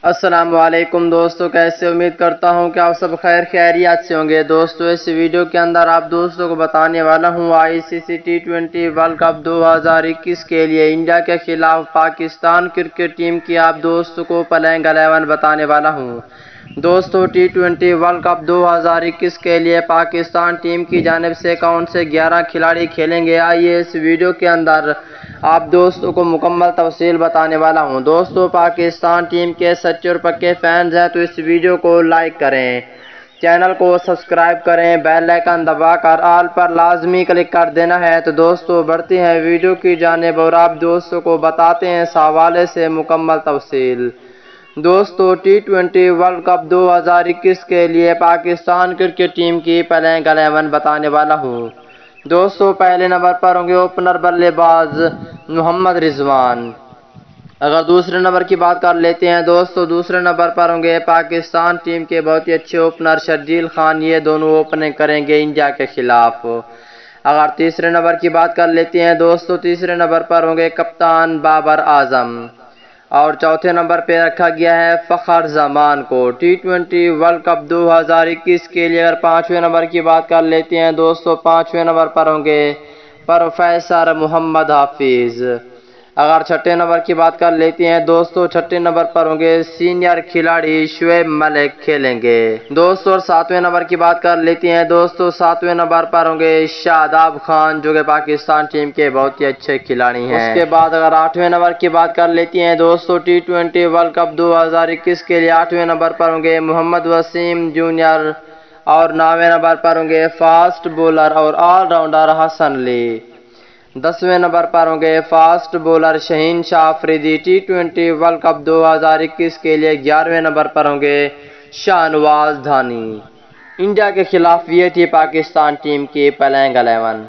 السلام علیکم دوستو، کیسے؟ امید کرتا ہوں کہ آپ سب خیریت سے ہوں گے۔ دوستو اس ویڈیو کے اندر آپ دوستوں کو بتانے والا ہوں ICC T20 ورلڈ کپ 2021 کے لیے انڈیا کے خلاف پاکستان کرکٹ ٹیم کی آپ دوستوں کو پلینگ 11 بتانے والا ہوں۔ دوستو T20 ورلڈ کپ 2021 کے لیے پاکستان ٹیم کی جانب سے کون سے 11 کھلاڑی کھیلیں گے، آئیے اس ویڈیو کے اندر آپ دوستوں کو مکمل تفصیل بتانے والا ہوں۔ دوستو پاکستان ٹیم کے سچے اور پکے فینز ہیں تو اس ویڈیو کو لائک کریں، چینل کو سبسکرائب کریں، بیل آئیکن دبا کر آل پر لازمی کلک کر دینا ہے۔ تو دوستو بڑھتے ہیں ویڈیو کی جانب اور آپ دوستوں کو بتاتے ہیں اس حوالے سے مکمل تفصیل۔ دوستو T20 ورلڈ کپ 2021 کے لیے پاکستان کرکٹ ٹیم کی پلینگ 11 بتانے والا ہوں۔ دوستو پہلے نمبر پر ہوں گے اوپنر بلے باز محمد رضوان۔ اگر دوسرے نمبر کی بات کر لیتے ہیں دوستو، دوسرے نمبر پر ہوں گے پاکستان ٹیم کے بہت ہی اچھے اوپنر شرجیل خان، یہ دونوں اوپننگ کریں گے انڈیا کے خلاف۔ اگر تیسرے نمبر کی بات کر لیتے ہیں دوستو، تیسرے نمبر پر ہوں گے کپتان بابر اعظم، اور چوتھے نمبر پہ رکھا گیا ہے فخر زمان کو۔ T20 ورلڈ کپ 2021 کے لیے اگر پانچویں نمبر کی بات کر لیتے ہیں دوستو، پانچویں نمبر پر ہوں گے پروفیسر محمد حافظ۔ اگر چھٹے نمبر کی بات کر لیتے ہیں دوستو، چھٹے نمبر پر ہوں گے سینئر کھلاڑی شعیب ملک کھیلیں گے دوستو۔ اور ساتویں نمبر کی بات کر لیتے ہیں دوستو، ساتویں نمبر پر ہوں گے شاداب خان، جو کہ پاکستان ٹیم کے بہت ہی اچھے کھلاڑی ہیں۔ اس کے بعد اگر آٹھویں نمبر کی بات کر لیتے ہیں دوستو، T20 ورلڈ کپ 2021 کے لیے آٹھویں نمبر پر ہوں گے محمد وسیم جونیئر، اور نویں نمبر پر ہوں گے فاسٹ بولر اور آل راؤنڈر حسن علی۔ دسویں نمبر پر ہوں گے فاسٹ بولر شاہین شاہ آفریدی۔ T20 ورلڈ کپ 2021 کے لیے 11ویں نمبر پر ہوں گے شاہنواز دھانی۔ انڈیا کے خلاف یہ تھی پاکستان ٹیم کی پلینگ 11۔